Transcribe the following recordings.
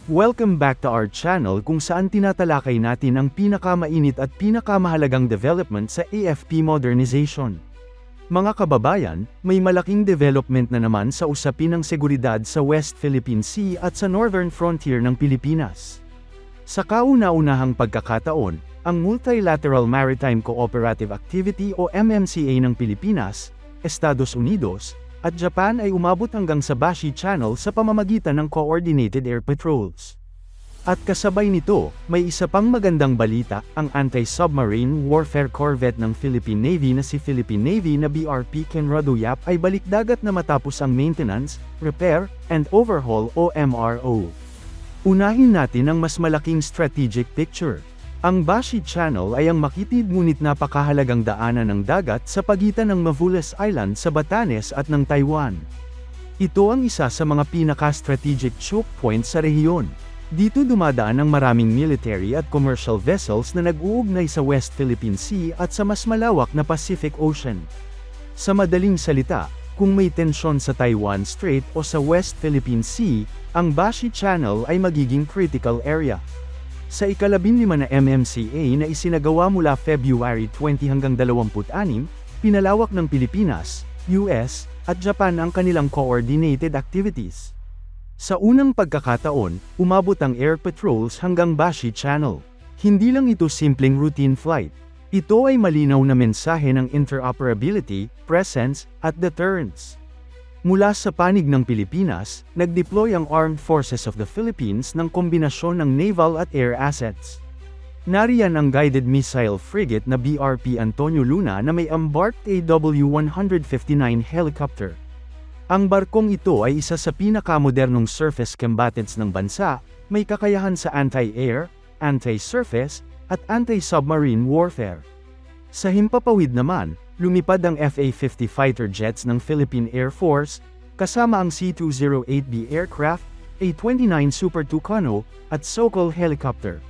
Welcome back to our channel kung saan tinatalakay natin ang pinakamainit at pinakamahalagang development sa AFP modernization. Mga kababayan, may malaking development na naman sa usapin ng seguridad sa West Philippine Sea at sa northern frontier ng Pilipinas. Sa kauna-unahang pagkakataon, ang Multilateral Maritime Cooperative Activity o MMCA ng Pilipinas, Estados Unidos, at Japan ay umabot hanggang sa Bashi Channel sa pamamagitan ng Coordinated Air Patrols. At kasabay nito, may isa pang magandang balita, ang anti-submarine warfare corvette ng Philippine Navy na si Philippine Navy na BRP Conrado Yap ay balikdagat na matapos ang maintenance, repair, and overhaul o MRO. Unahin natin ang mas malaking strategic picture. Ang Bashi Channel ay ang makitid ngunit napakahalagang daanan ng dagat sa pagitan ng Mavulas Island sa Batanes at ng Taiwan. Ito ang isa sa mga pinaka-strategic choke points sa rehiyon. Dito dumadaan ang maraming military at commercial vessels na nag-uugnay sa West Philippine Sea at sa mas malawak na Pacific Ocean. Sa madaling salita, kung may tensyon sa Taiwan Strait o sa West Philippine Sea, ang Bashi Channel ay magiging critical area. Sa ika-15 na MMCA na isinagawa mula February 20 hanggang 26, pinalawak ng Pilipinas, US, at Japan ang kanilang coordinated activities. Sa unang pagkakataon, umabot ang air patrols hanggang Bashi Channel. Hindi lang ito simpleng routine flight. Ito ay malinaw na mensahe ng interoperability, presence, at deterrence. Mula sa panig ng Pilipinas, nag-deploy ang Armed Forces of the Philippines ng kombinasyon ng naval at air assets. Nariyan ang guided missile frigate na BRP Antonio Luna na may embarked AW-159 helicopter. Ang barkong ito ay isa sa pinakamodernong surface combatants ng bansa, may kakayahan sa anti-air, anti-surface, at anti-submarine warfare. Sa himpapawid naman, lumipad ang FA-50 fighter jets ng Philippine Air Force, kasama ang C-208B aircraft, A-29 Super Tucano, at Sokol helicopter.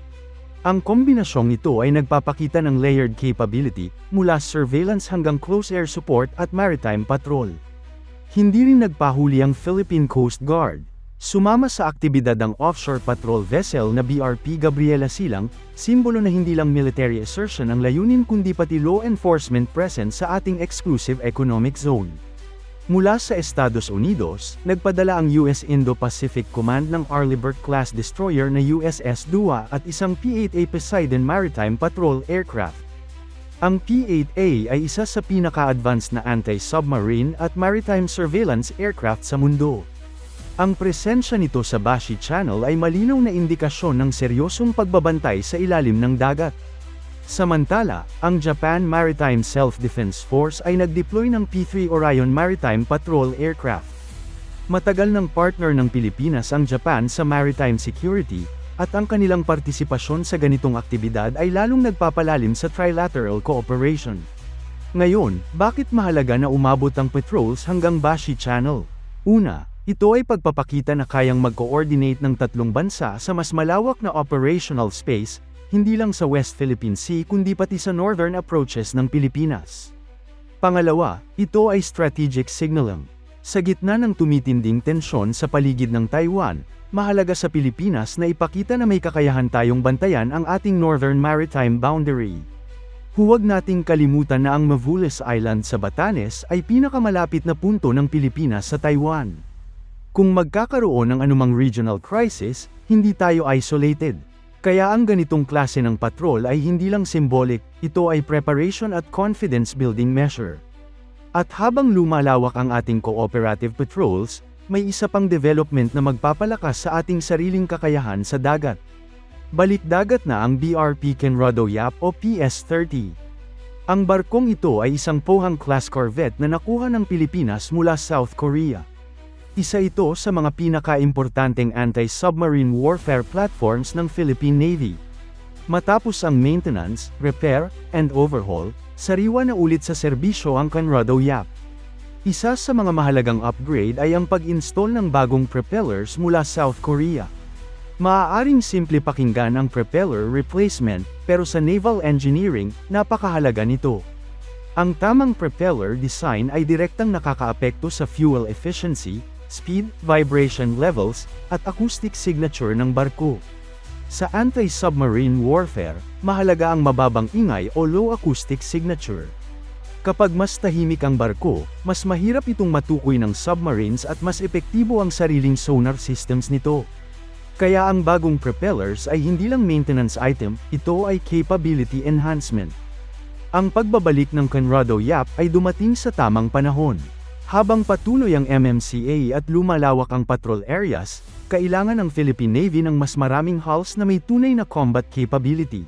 Ang kombinasyong ito ay nagpapakita ng layered capability, mula surveillance hanggang close air support at maritime patrol. Hindi rin nagpahuli ang Philippine Coast Guard. Sumama sa aktibidad ang offshore patrol vessel na BRP Gabriela Silang, simbolo na hindi lang military assertion ang layunin kundi pati law enforcement presence sa ating exclusive economic zone. Mula sa Estados Unidos, nagpadala ang US Indo-Pacific Command ng Arleigh-Burke-class destroyer na USS Dua at isang P-8A Poseidon Maritime Patrol aircraft. Ang P-8A ay isa sa pinaka-advanced na anti-submarine at maritime surveillance aircraft sa mundo. Ang presensya nito sa Bashi Channel ay malinaw na indikasyon ng seryosong pagbabantay sa ilalim ng dagat. Samantala, ang Japan Maritime Self-Defense Force ay nag-deploy ng P-3 Orion Maritime Patrol Aircraft. Matagal ng partner ng Pilipinas ang Japan sa maritime security, at ang kanilang partisipasyon sa ganitong aktibidad ay lalong nagpapalalim sa trilateral cooperation. Ngayon, bakit mahalaga na umabot ang patrols hanggang Bashi Channel? Una, ito ay pagpapakita na kayang mag-coordinate ng tatlong bansa sa mas malawak na operational space, hindi lang sa West Philippine Sea kundi pati sa northern approaches ng Pilipinas. Pangalawa, ito ay strategic signaling. Sa gitna ng tumitinding tensyon sa paligid ng Taiwan, mahalaga sa Pilipinas na ipakita na may kakayahan tayong bantayan ang ating northern maritime boundary. Huwag nating kalimutan na ang Mavulas Island sa Batanes ay pinakamalapit na punto ng Pilipinas sa Taiwan. Kung magkakaroon ng anumang regional crisis, hindi tayo isolated. Kaya ang ganitong klase ng patrol ay hindi lang symbolic, ito ay preparation at confidence-building measure. At habang lumalawak ang ating cooperative patrols, may isa pang development na magpapalakas sa ating sariling kakayahan sa dagat. Balikdagat na ang BRP Conrado Yap o PS-30. Ang barkong ito ay isang Pohang-class corvette na nakuha ng Pilipinas mula South Korea. Isa ito sa mga pinaka-importanteng anti-submarine warfare platforms ng Philippine Navy. Matapos ang maintenance, repair, and overhaul, sariwa na ulit sa serbisyo ang Conrado Yap. Isa sa mga mahalagang upgrade ay ang pag-install ng bagong propellers mula South Korea. Maaaring simple pakinggan ang propeller replacement, pero sa naval engineering, napakahalaga nito. Ang tamang propeller design ay direktang nakakaapekto sa fuel efficiency, speed, vibration levels, at acoustic signature ng barko. Sa anti-submarine warfare, mahalaga ang mababang ingay o low acoustic signature. Kapag mas tahimik ang barko, mas mahirap itong matukoy ng submarines at mas epektibo ang sariling sonar systems nito. Kaya ang bagong propellers ay hindi lang maintenance item, ito ay capability enhancement. Ang pagbabalik ng Conrado Yap ay dumating sa tamang panahon. Habang patuloy ang MMCA at lumalawak ang patrol areas, kailangan ng Philippine Navy ng mas maraming hulls na may tunay na combat capability.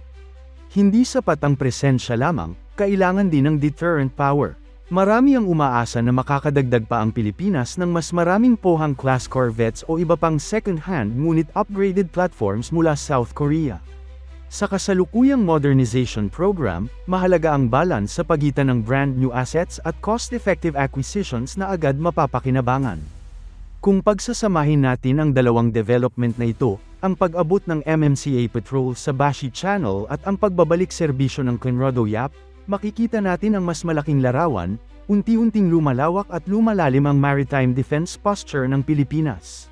Hindi sapat ang presensya lamang, kailangan din ng deterrent power. Marami ang umaasa na makakadagdag pa ang Pilipinas ng mas maraming Pohang-class corvettes o iba pang second-hand ngunit upgraded platforms mula South Korea. Sa kasalukuyang modernization program, mahalaga ang balance sa pagitan ng brand new assets at cost-effective acquisitions na agad mapapakinabangan. Kung pagsasamahin natin ang dalawang development na ito, ang pag-abot ng MMCA patrol sa Bashi Channel at ang pagbabalik serbisyo ng Conrado Yap, makikita natin ang mas malaking larawan, unti-unting lumalawak at lumalalim ang maritime defense posture ng Pilipinas.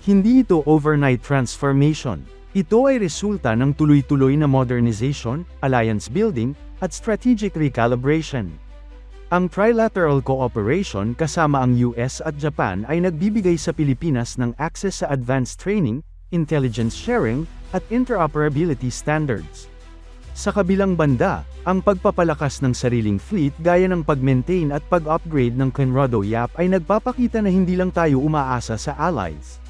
Hindi ito overnight transformation. Ito ay resulta ng tuloy-tuloy na modernization, alliance building, at strategic recalibration. Ang trilateral cooperation kasama ang US at Japan ay nagbibigay sa Pilipinas ng access sa advanced training, intelligence sharing, at interoperability standards. Sa kabilang banda, ang pagpapalakas ng sariling fleet gaya ng pag-maintain at pag-upgrade ng Conrado Yap ay nagpapakita na hindi lang tayo umaasa sa allies.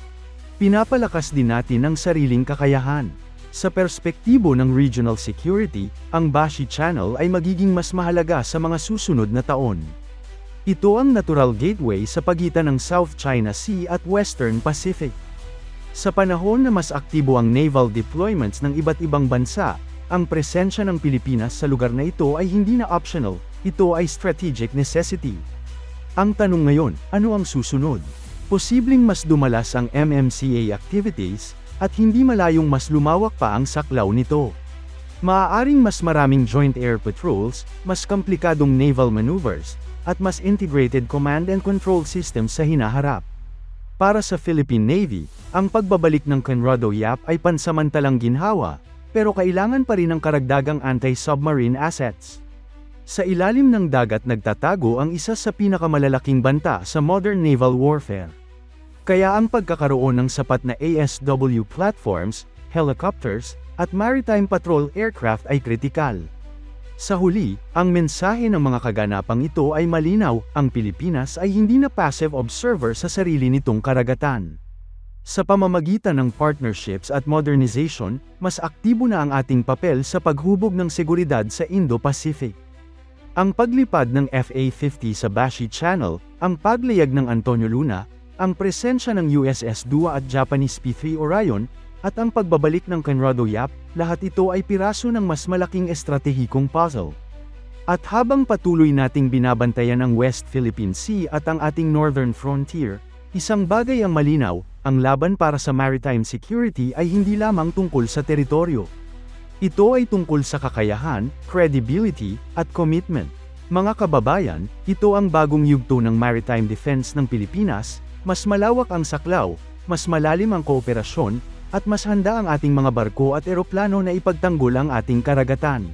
Pinapalakas din natin ang sariling kakayahan. Sa perspektibo ng regional security, ang Bashi Channel ay magiging mas mahalaga sa mga susunod na taon. Ito ang natural gateway sa pagitan ng South China Sea at Western Pacific. Sa panahon na mas aktibo ang naval deployments ng iba't ibang bansa, ang presensya ng Pilipinas sa lugar na ito ay hindi na optional, ito ay strategic necessity. Ang tanong ngayon, ano ang susunod? Posibleng mas dumalas ang MMCA activities, at hindi malayong mas lumawak pa ang saklaw nito. Maaaring mas maraming joint air patrols, mas komplikadong naval maneuvers, at mas integrated command and control systems sa hinaharap. Para sa Philippine Navy, ang pagbabalik ng Conrado Yap ay pansamantalang ginhawa, pero kailangan pa rin ng karagdagang anti-submarine assets. Sa ilalim ng dagat nagtatago ang isa sa pinakamalalaking banta sa modern naval warfare. Kaya ang pagkakaroon ng sapat na ASW platforms, helicopters, at maritime patrol aircraft ay kritikal. Sa huli, ang mensahe ng mga kaganapang ito ay malinaw, ang Pilipinas ay hindi na passive observer sa sarili nitong karagatan. Sa pamamagitan ng partnerships at modernization, mas aktibo na ang ating papel sa paghubog ng seguridad sa Indo-Pacific. Ang paglipad ng FA-50 sa Bashi Channel, ang paglayag ng Antonio Luna, ang presensya ng USS Dua at Japanese P-3 Orion, at ang pagbabalik ng Conrado Yap, lahat ito ay piraso ng mas malaking estratehikong puzzle. At habang patuloy nating binabantayan ang West Philippine Sea at ang ating northern frontier, isang bagay ang malinaw, ang laban para sa maritime security ay hindi lamang tungkol sa teritoryo. Ito ay tungkol sa kakayahan, credibility, at commitment. Mga kababayan, ito ang bagong yugto ng maritime defense ng Pilipinas, mas malawak ang saklaw, mas malalim ang kooperasyon, at mas handa ang ating mga barko at eroplano na ipagtanggol ang ating karagatan.